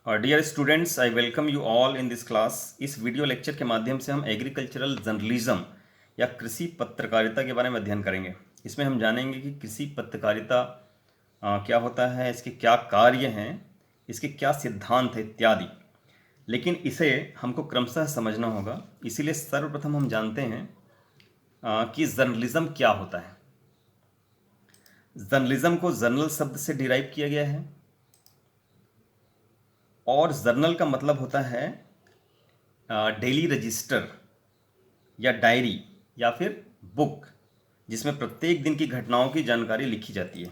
Dear students, I welcome you all in this class. इस video lecture के माध्यम से हम एग्रीकल्चरल जर्नलिज्म या कृषि पत्रकारिता के बारे में अध्ययन करेंगे। इसमें हम जानेंगे कि कृषि पत्रकारिता क्या होता है, इसके क्या कार्य हैं, इसके क्या सिद्धांत हैं इत्यादि। लेकिन इसे हमको क्रमशः समझना होगा, इसीलिए सर्वप्रथम हम जानते हैं कि जर्नलिज्म क्या होता है। जर्नलिज्म को जर्नल शब्द से डिराइव किया गया है और जर्नल का मतलब होता है डेली रजिस्टर या डायरी या फिर बुक, जिसमें प्रत्येक दिन की घटनाओं की जानकारी लिखी जाती है।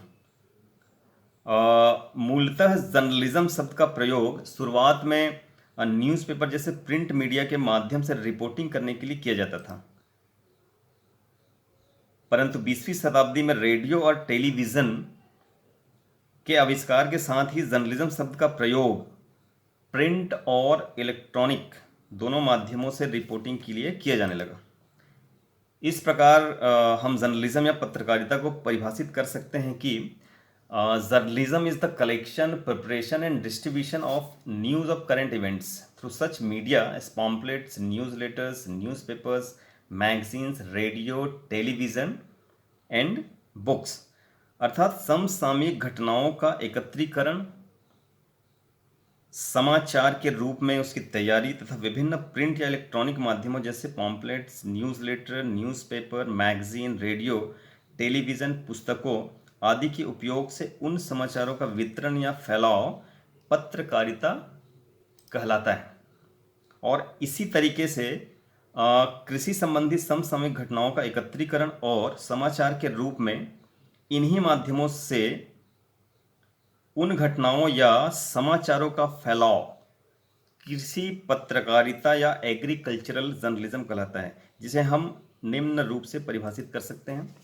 मूलतः जर्नलिज्म शब्द का प्रयोग शुरुआत में न्यूज़पेपर जैसे प्रिंट मीडिया के माध्यम से रिपोर्टिंग करने के लिए किया जाता था, परंतु 20वीं शताब्दी में रेडियो और टेलीविज़न के आविष्कार के साथ ही जर्नलिज्म शब्द का प्रयोग प्रिंट और इलेक्ट्रॉनिक दोनों माध्यमों से रिपोर्टिंग के लिए किया जाने लगा। इस प्रकार हम जर्नलिज्म या पत्रकारिता को परिभाषित कर सकते हैं कि journalism is the collection, preparation and distribution of news of current events through such media as pamphlets, newsletters, newspapers, magazines, radio, television and books. अर्थात समसामयिक घटनाओं का एकत्रीकरण, समाचार के रूप में उसकी तैयारी तथा विभिन्न प्रिंट या इलेक्ट्रॉनिक माध्यमों जैसे pamphlets, newsletter, newspaper, magazine, radio, television, पुस्तकों आदि के उपयोग से उन समाचारों का वितरण या फैलाव पत्रकारिता कहलाता है। और इसी तरीके से कृषि संबंधी समसामयिक घटनाओं का एकत्रीकरण और समाचार के रूप में इन्हीं माध्यमों से उन घटनाओं या समाचारों का फैलाव कृषि पत्रकारिता या एग्रीकल्चरल जर्नलिज्म कहलाता है, जिसे हम निम्न रूप से परिभाषित कर सकते हैं।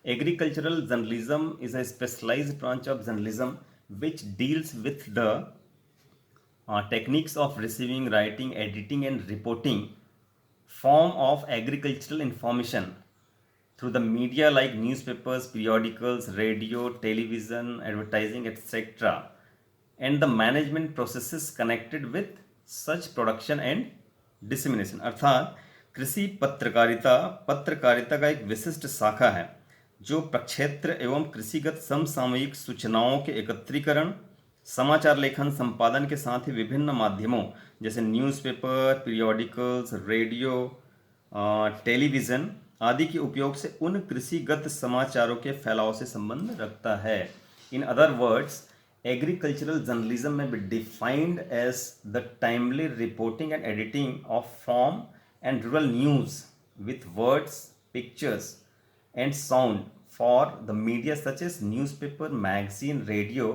Agricultural journalism is a specialised branch of journalism which deals with the techniques of receiving, writing, editing and reporting form of agricultural information through the media like newspapers, periodicals, radio, television, advertising, etc. and the management processes connected with such production and dissemination। अर्थात कृषि पत्रकारिता पत्रकारिता का एक विशिष्ट शाखा है जो प्रक्षेत्र एवं कृषिगत समसामयिक सूचनाओं के एकत्रीकरण, समाचार लेखन, संपादन के साथ ही विभिन्न माध्यमों जैसे न्यूज़पेपर, पीरियोडिकल्स, रेडियो, टेलीविज़न आदि के उपयोग से उन कृषिगत समाचारों के फैलाव से संबंध रखता है। In other words, agricultural journalism may be defined as the timely reporting and editing of farm and rural news with words, pictures and sound for the media such as newspaper, magazine, radio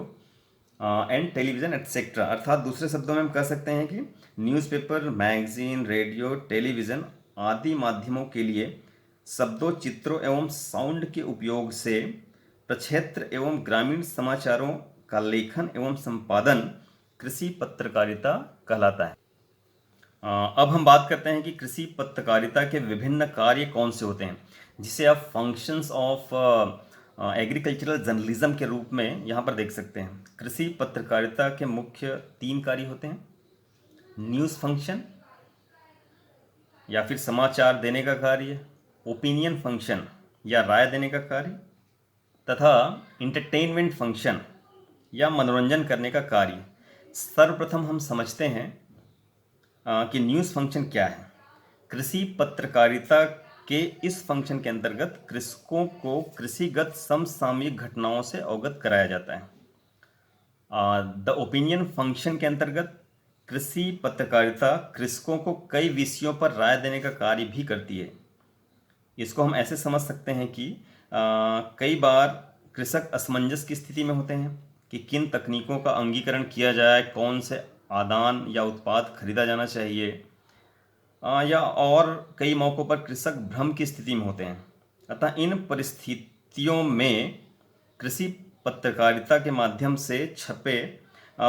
and television etcetera. अर्थात दूसरे शब्दों में हम कह सकते हैं कि newspaper, magazine, radio, television आदि माध्यमों के लिए शब्दों, चित्रों एवं साउंड के उपयोग से प्रक्षेत्र एवं ग्रामीण समाचारों का लेखन एवं संपादन कृषि पत्रकारिता कहलाता है। अब हम बात करते हैं कि कृषि पत्रकारिता के विभिन्न कार्य कौन से होते हैं, जिसे आप फंक्शंस ऑफ एग्रीकल्चरल जर्नलिज्म के रूप में यहाँ पर देख सकते हैं। कृषि पत्रकारिता के मुख्य 3 कार्य होते हैं: न्यूज़ फंक्शन या फिर समाचार देने का कार्य, ओपिनियन फंक्शन या राय देने का कार्य, तथा इंटरटेनमेंट फंक्शन या मनोरंजन करने का कार्य। सर्वप्रथम हम समझते हैं कि न्यूज़ फंक्शन क्या है। कृषि पत्रकारिता के इस फंक्शन के अंतर्गत कृषकों को कृषिगत समसामयिक घटनाओं से अवगत कराया जाता है। द ओपिनियन फंक्शन के अंतर्गत कृषि पत्रकारिता कृषकों को कई विषयों पर राय देने का कार्य भी करती है। इसको हम ऐसे समझ सकते हैं कि कई बार कृषक असमंजस की स्थिति में होते हैं कि किन तकनीकों का अंगीकरण किया जाए, कौन से आदान या उत्पाद खरीदा जाना चाहिए, या और कई मौक़ों पर कृषक भ्रम की स्थिति में होते हैं। अतः इन परिस्थितियों में कृषि पत्रकारिता के माध्यम से छपे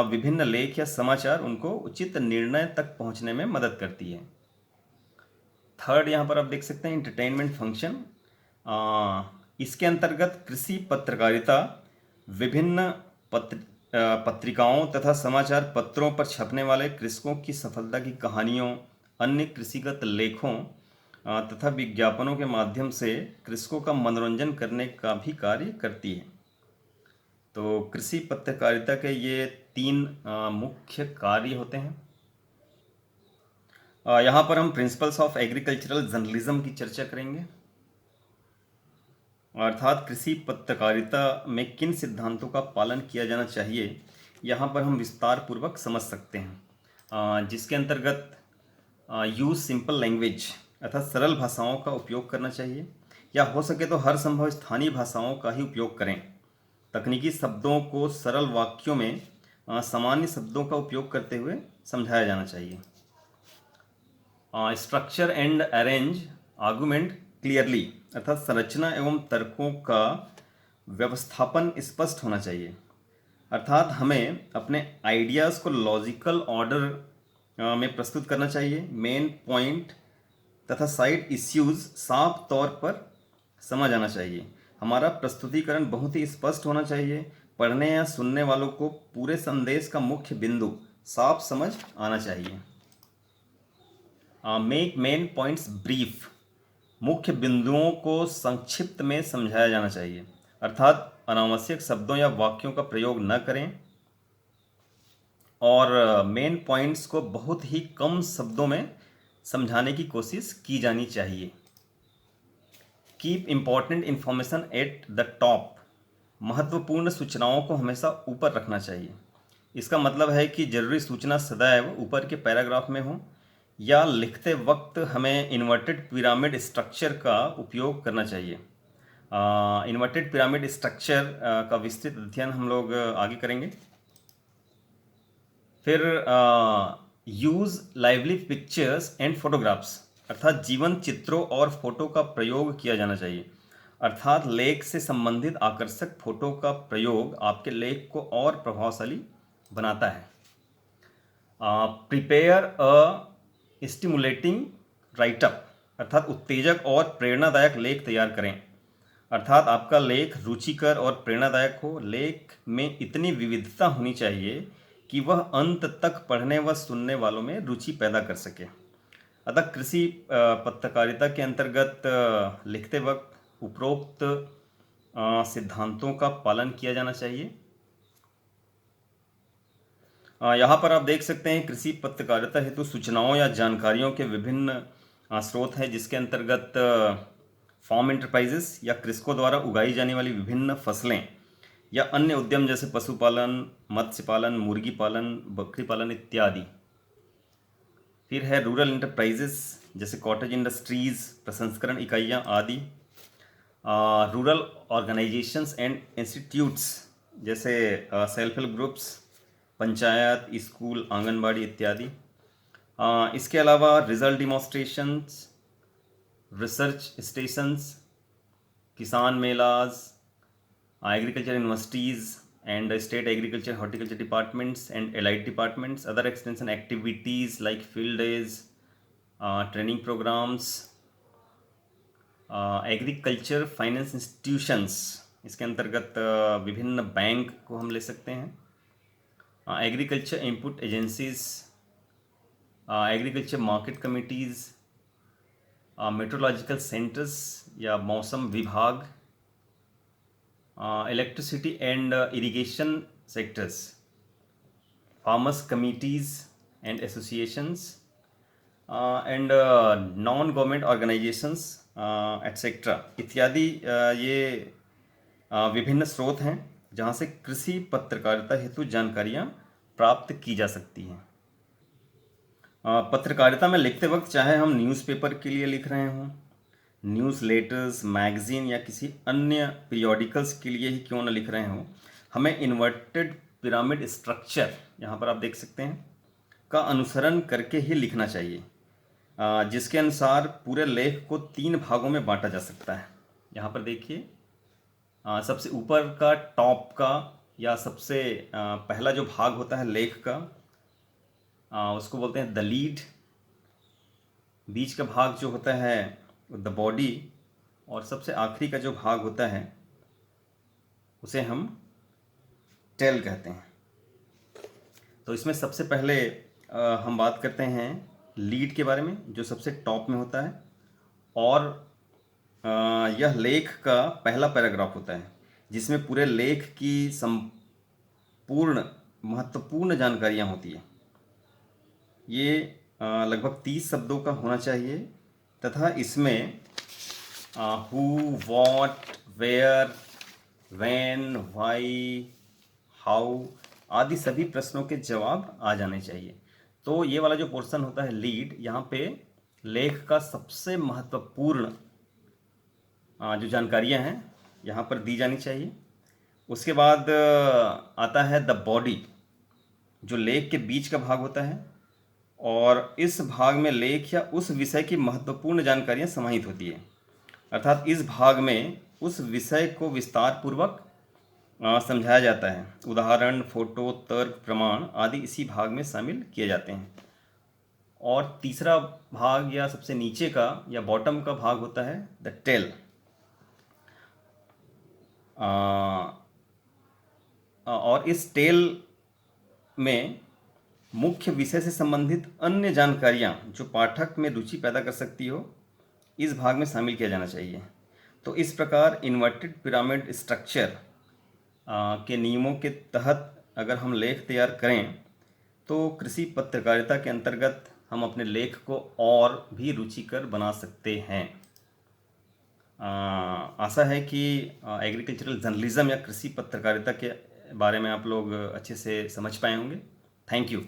विभिन्न लेख या समाचार उनको उचित निर्णय तक पहुंचने में मदद करती है। थर्ड, यहाँ पर आप देख सकते हैं इंटरटेनमेंट फंक्शन। इसके अंतर्गत कृषि पत्रकारिता विभिन्न पत्रिकाओं तथा समाचार पत्रों पर छपने वाले कृषकों की सफलता की कहानियों, अन्य कृषिगत लेखों तथा विज्ञापनों के माध्यम से कृषकों का मनोरंजन करने का भी कार्य करती है। तो कृषि पत्रकारिता के ये 3 मुख्य कार्य होते हैं। यहाँ पर हम प्रिंसिपल्स ऑफ एग्रीकल्चरल जर्नलिज्म की चर्चा करेंगे, अर्थात कृषि पत्रकारिता में किन सिद्धांतों का पालन किया जाना चाहिए, यहाँ पर हम विस्तार पूर्वक समझ सकते हैं, जिसके अंतर्गत यूज़ सिंपल लैंग्वेज अर्थात सरल भाषाओं का उपयोग करना चाहिए, या हो सके तो हर संभव स्थानीय भाषाओं का ही उपयोग करें। तकनीकी शब्दों को सरल वाक्यों में सामान्य शब्दों का उपयोग करते हुए समझाया जाना चाहिए। Structure and arrange argument clearly अर्थात संरचना एवं तर्कों का व्यवस्थापन स्पष्ट होना चाहिए, अर्थात हमें अपने आइडियाज़ को लॉजिकल ऑर्डर में प्रस्तुत करना चाहिए। मेन पॉइंट तथा साइड इश्यूज साफ तौर पर समझ आना चाहिए। हमारा प्रस्तुतिकरण बहुत ही स्पष्ट होना चाहिए। पढ़ने या सुनने वालों को पूरे संदेश का मुख्य बिंदु साफ समझ आना चाहिए। मेक मेन पॉइंट्स ब्रीफ, मुख्य बिंदुओं को संक्षिप्त में समझाया जाना चाहिए, अर्थात अनावश्यक शब्दों या वाक्यों का प्रयोग न करें और मेन पॉइंट्स को बहुत ही कम शब्दों में समझाने की कोशिश की जानी चाहिए। Keep important information at the top, महत्वपूर्ण सूचनाओं को हमेशा ऊपर रखना चाहिए। इसका मतलब है कि जरूरी सूचना सदैव ऊपर के पैराग्राफ में हो, या लिखते वक्त हमें इन्वर्टेड पिरामिड स्ट्रक्चर का उपयोग करना चाहिए। इन्वर्टेड पिरामिड स्ट्रक्चर का विस्तृत अध्ययन हम लोग आगे करेंगे। फिर use lively pictures and photographs, अर्थात जीवन चित्रों और फोटो का प्रयोग किया जाना चाहिए, अर्थात लेख से संबंधित आकर्षक फोटो का प्रयोग आपके लेख को और प्रभावशाली बनाता है। प्रिपेयर अ स्टिमुलेटिंग राइटअप, अर्थात उत्तेजक और प्रेरणादायक लेख तैयार करें, अर्थात आपका लेख रुचिकर और प्रेरणादायक हो। लेख में इतनी विविधता होनी चाहिए कि वह अंत तक पढ़ने व सुनने वालों में रुचि पैदा कर सके। अतः कृषि पत्रकारिता के अंतर्गत लिखते वक्त उपरोक्त सिद्धांतों का पालन किया जाना चाहिए। यहाँ पर आप देख सकते हैं कृषि पत्रकारिता हेतु सूचनाओं या जानकारियों के विभिन्न स्रोत हैं, जिसके अंतर्गत फार्म एंटरप्राइजेस या कृषकों द्वारा उगाई जाने वाली विभिन्न फसलें या अन्य उद्यम जैसे पशुपालन, मत्स्य पालन, मुर्गी पालन, बकरी पालन इत्यादि। फिर है रूरल एंटरप्राइजेस जैसे कॉटेज इंडस्ट्रीज, प्रसंस्करण इकाइयाँ आदि। रूरल ऑर्गेनाइजेशंस एंड इंस्टीट्यूट्स जैसे self help groups, panchayat, school, anganwadi इत्यादि। इसके अलावा रिजल्ट डिमॉन्स्ट्रेशंस, रिसर्च स्टेशंस, किसान melas, agriculture universities and state agriculture horticulture departments and allied departments, other extension activities like field days, training programs, agriculture finance institutions, इसके अंतर्गत विभिन्न bank को हम ले सकते हैं। Agriculture input agencies, agriculture market committees, metrological centres या मौसम विभाग, electricity and irrigation sectors, farmers committees and associations and non government organisations etcetera इत्यादि। ये विभिन्न स्रोत हैं जहाँ से कृषि पत्रकारिता हेतु जानकारियाँ प्राप्त की जा सकती हैं। पत्रकारिता में लिखते वक्त चाहे हम न्यूज़पेपर के लिए लिख रहे हों, न्यूज़ लेटर्स, मैगज़ीन या किसी अन्य पीरियोडिकल्स के लिए ही क्यों न लिख रहे हों, हमें इन्वर्टेड पिरामिड स्ट्रक्चर, यहाँ पर आप देख सकते हैं, का अनुसरण करके ही लिखना चाहिए, जिसके अनुसार पूरे लेख को 3 भागों में बांटा जा सकता है। यहाँ पर देखिए, सबसे ऊपर का टॉप का या सबसे पहला जो भाग होता है लेख का, उसको बोलते हैं द लीड। बीच का भाग जो होता है द बॉडी, और सबसे आखिरी का जो भाग होता है उसे हम टेल कहते हैं। तो इसमें सबसे पहले हम बात करते हैं लीड के बारे में, जो सबसे टॉप में होता है। और यह लेख का पहला पैराग्राफ होता है, जिसमें पूरे लेख की संपूर्ण महत्वपूर्ण जानकारियाँ होती हैं। ये लगभग 30 शब्दों का होना चाहिए, तथा इसमें who, what, where, when, why, how आदि सभी प्रश्नों के जवाब आ जाने चाहिए। तो ये वाला जो पोर्शन होता है लीड, यहाँ पे लेख का सबसे महत्वपूर्ण जो जानकारियाँ हैं यहाँ पर दी जानी चाहिए। उसके बाद आता है द बॉडी, जो लेख के बीच का भाग होता है, और इस भाग में लेख या उस विषय की महत्वपूर्ण जानकारियाँ समाहित होती है। अर्थात इस भाग में उस विषय को विस्तार पूर्वक समझाया जाता है। उदाहरण, फोटो, तर्क, प्रमाण आदि इसी भाग में शामिल किए जाते हैं। और तीसरा भाग या सबसे नीचे का या बॉटम का भाग होता है द टेल। और इस टेल में मुख्य विषय से संबंधित अन्य जानकारियाँ जो पाठक में रुचि पैदा कर सकती हो, इस भाग में शामिल किया जाना चाहिए। तो इस प्रकार इन्वर्टेड पिरामिड स्ट्रक्चर के नियमों के तहत अगर हम लेख तैयार करें तो कृषि पत्रकारिता के अंतर्गत हम अपने लेख को और भी रुचिकर बना सकते हैं। आशा है कि एग्रीकल्चरल जर्नलिज्म या कृषि पत्रकारिता के बारे में आप लोग अच्छे से समझ पाए होंगे। Thank you.